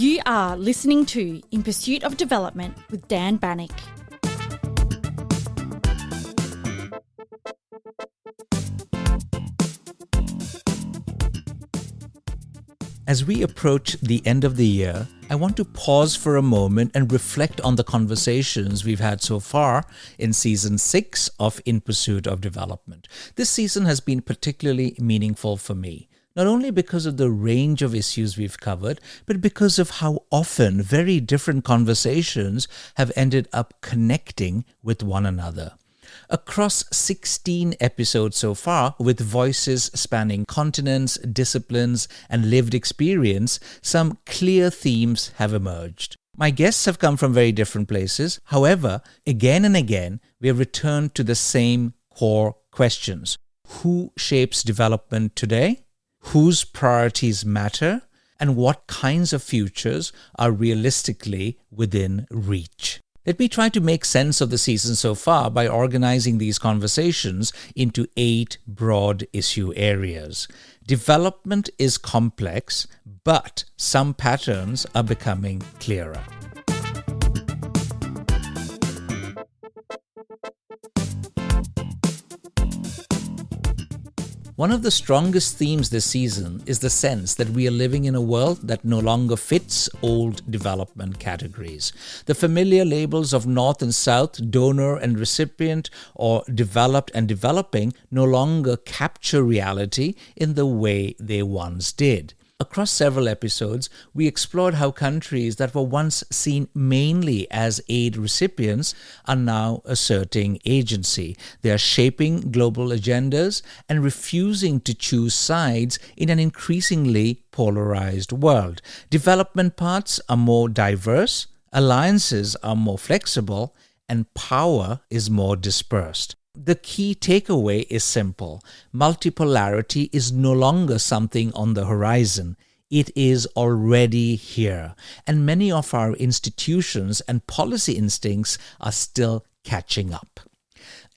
You are listening to In Pursuit of Development with Dan Banik. As we approach the end of the year, I want to pause for a moment and reflect on the conversations we've had so far in Season 6 of In Pursuit of Development. This season has been particularly meaningful for me, not only because of the range of issues we've covered, but because of how often very different conversations have ended up connecting with one another. Across 16 episodes so far, with voices spanning continents, disciplines, and lived experience, some clear themes have emerged. My guests have come from very different places. However, again and again, we have returned to the same core questions. Who shapes development today? Whose priorities matter? And what kinds of futures are realistically within reach? Let me try to make sense of the season so far by organizing these conversations into 8 broad issue areas. Development is complex, but some patterns are becoming clearer. One of the strongest themes this season is the sense that we are living in a world that no longer fits old development categories. The familiar labels of North and South, donor and recipient, or developed and developing no longer capture reality in the way they once did. Across several episodes, we explored how countries that were once seen mainly as aid recipients are now asserting agency. They are shaping global agendas and refusing to choose sides in an increasingly polarized world. Development paths are more diverse, alliances are more flexible, and power is more dispersed. The key takeaway is simple. Multipolarity is no longer something on the horizon. It is already here. And many of our institutions and policy instincts are still catching up.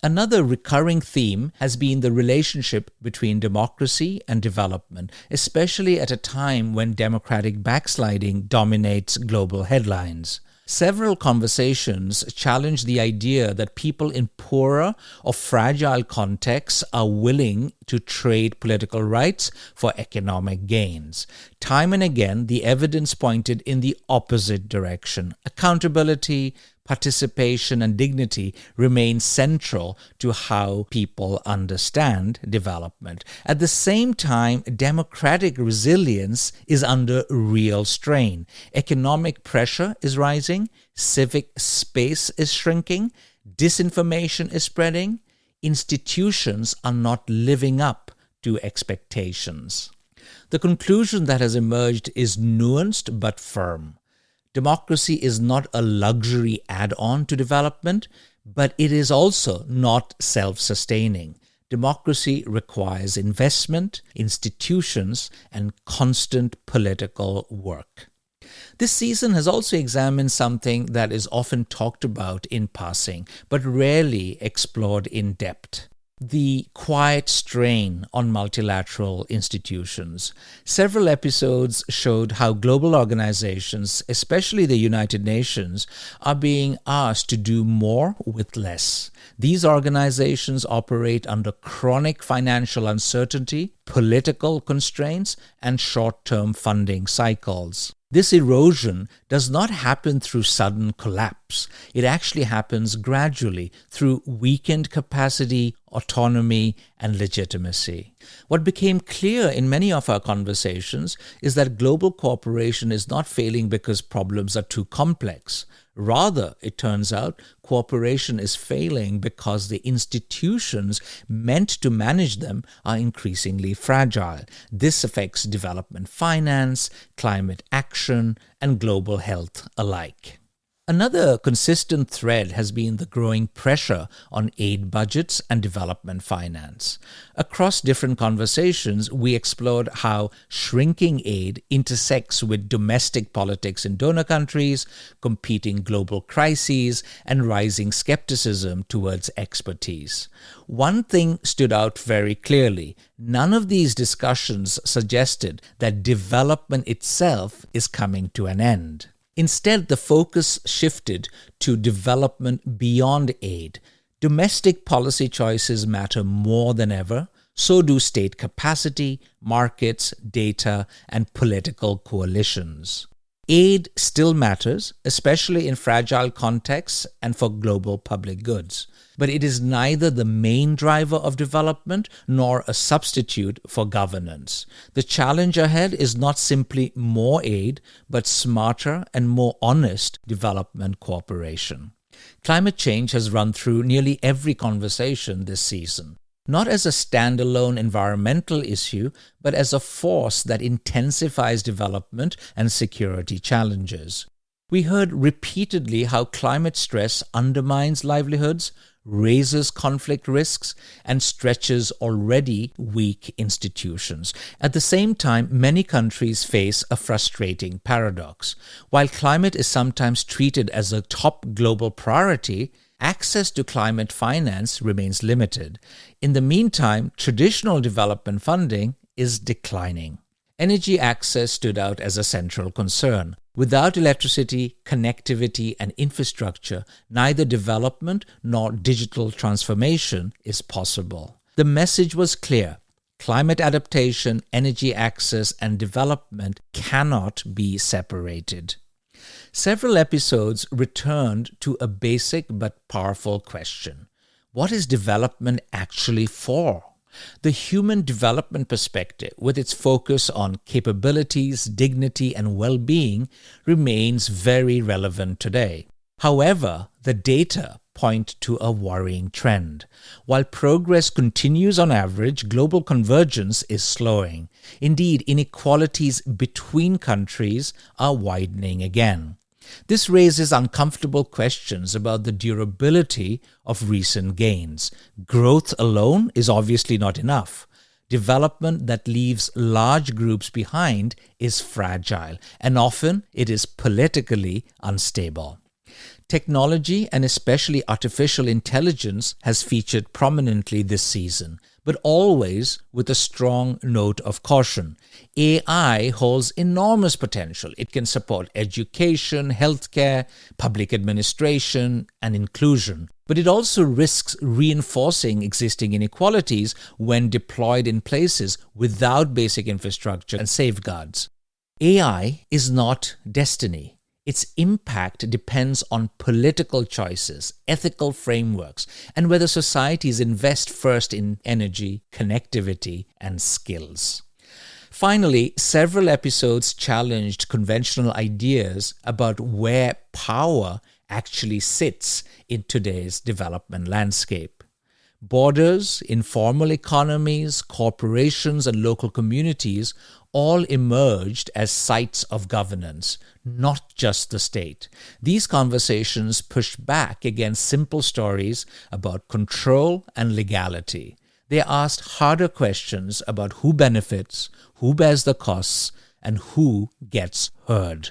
Another recurring theme has been the relationship between democracy and development, especially at a time when democratic backsliding dominates global headlines. Several conversations challenge the idea that people in poorer or fragile contexts are willing to trade political rights for economic gains. Time and again, the evidence pointed in the opposite direction. Accountability, participation, and dignity remain central to how people understand development. At the same time, democratic resilience is under real strain. Economic pressure is rising, civic space is shrinking, disinformation is spreading, institutions are not living up to expectations. The conclusion that has emerged is nuanced but firm. Democracy is not a luxury add-on to development, but it is also not self-sustaining. Democracy requires investment, institutions, and constant political work. This season has also examined something that is often talked about in passing, but rarely explored in depth. The quiet strain on multilateral institutions. Several episodes showed how global organizations, especially the United Nations, are being asked to do more with less. These organizations operate under chronic financial uncertainty, political constraints, and short-term funding cycles. This erosion does not happen through sudden collapse. It actually happens gradually through weakened capacity, autonomy, and legitimacy. What became clear in many of our conversations is that global cooperation is not failing because problems are too complex. Rather, it turns out, cooperation is failing because the institutions meant to manage them are increasingly fragile. This affects development finance, climate action, and global health alike. Another consistent thread has been the growing pressure on aid budgets and development finance. Across different conversations, we explored how shrinking aid intersects with domestic politics in donor countries, competing global crises, and rising skepticism towards expertise. One thing stood out very clearly. None of these discussions suggested that development itself is coming to an end. Instead, the focus shifted to development beyond aid. Domestic policy choices matter more than ever. So do state capacity, markets, data, and political coalitions. Aid still matters, especially in fragile contexts and for global public goods. But it is neither the main driver of development nor a substitute for governance. The challenge ahead is not simply more aid, but smarter and more honest development cooperation. Climate change has run through nearly every conversation this season. Not as a standalone environmental issue, but as a force that intensifies development and security challenges. We heard repeatedly how climate stress undermines livelihoods, raises conflict risks, and stretches already weak institutions. At the same time, many countries face a frustrating paradox. While climate is sometimes treated as a top global priority, access to climate finance remains limited. In the meantime, traditional development funding is declining. Energy access stood out as a central concern. Without electricity, connectivity, and infrastructure, neither development nor digital transformation is possible. The message was clear. Climate adaptation, energy access, and development cannot be separated. Several episodes returned to a basic but powerful question. What is development actually for? The human development perspective, with its focus on capabilities, dignity, and well-being, remains very relevant today. However, the data point to a worrying trend. While progress continues on average, global convergence is slowing. Indeed, inequalities between countries are widening again. This raises uncomfortable questions about the durability of recent gains. Growth alone is obviously not enough. Development that leaves large groups behind is fragile, and often it is politically unstable. Technology, and especially artificial intelligence, has featured prominently this season, but always with a strong note of caution. AI holds enormous potential. It can support education, healthcare, public administration, and inclusion. But it also risks reinforcing existing inequalities when deployed in places without basic infrastructure and safeguards. AI is not destiny. Its impact depends on political choices, ethical frameworks, and whether societies invest first in energy, connectivity, and skills. Finally, several episodes challenged conventional ideas about where power actually sits in today's development landscape. Borders, informal economies, corporations, and local communities all emerged as sites of governance, not just the state. These conversations pushed back against simple stories about control and legality. They asked harder questions about who benefits, who bears the costs, and who gets heard.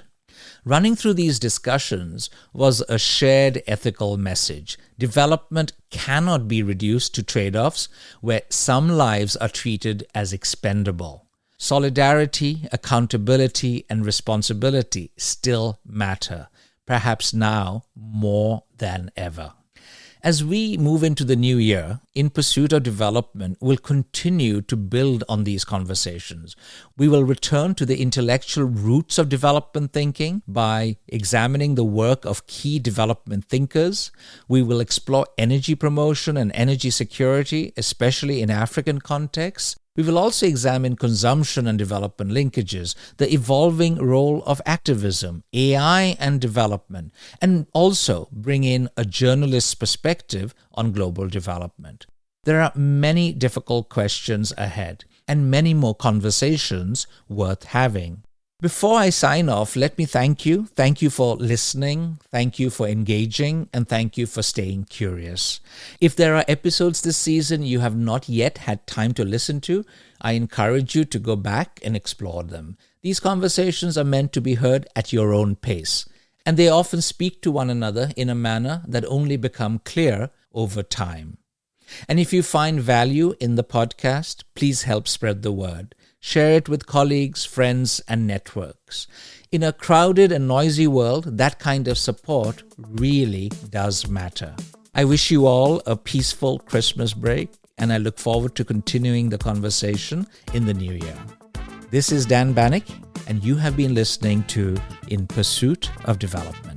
Running through these discussions was a shared ethical message. Development cannot be reduced to trade-offs where some lives are treated as expendable. Solidarity, accountability, and responsibility still matter, perhaps now more than ever. As we move into the new year, In Pursuit of Development will continue to build on these conversations. We will return to the intellectual roots of development thinking by examining the work of key development thinkers. We will explore energy promotion and energy security, especially in African contexts. We will also examine consumption and development linkages, the evolving role of activism, AI and development, and also bring in a journalist's perspective on global development. There are many difficult questions ahead and many more conversations worth having. Before I sign off, let me thank you. Thank you for listening. Thank you for engaging. And thank you for staying curious. If there are episodes this season you have not yet had time to listen to, I encourage you to go back and explore them. These conversations are meant to be heard at your own pace, and they often speak to one another in a manner that only become clear over time. And if you find value in the podcast, please help spread the word. Share it with colleagues, friends, and networks. In a crowded and noisy world, that kind of support really does matter. I wish you all a peaceful Christmas break, and I look forward to continuing the conversation in the new year. This is Dan Banik, and you have been listening to In Pursuit of Development.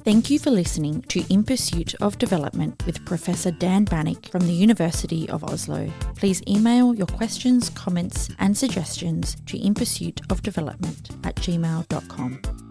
Thank you for listening to In Pursuit of Development with Professor Dan Banik from the University of Oslo. Please email your questions, comments and suggestions to inpursuitofdevelopment@gmail.com.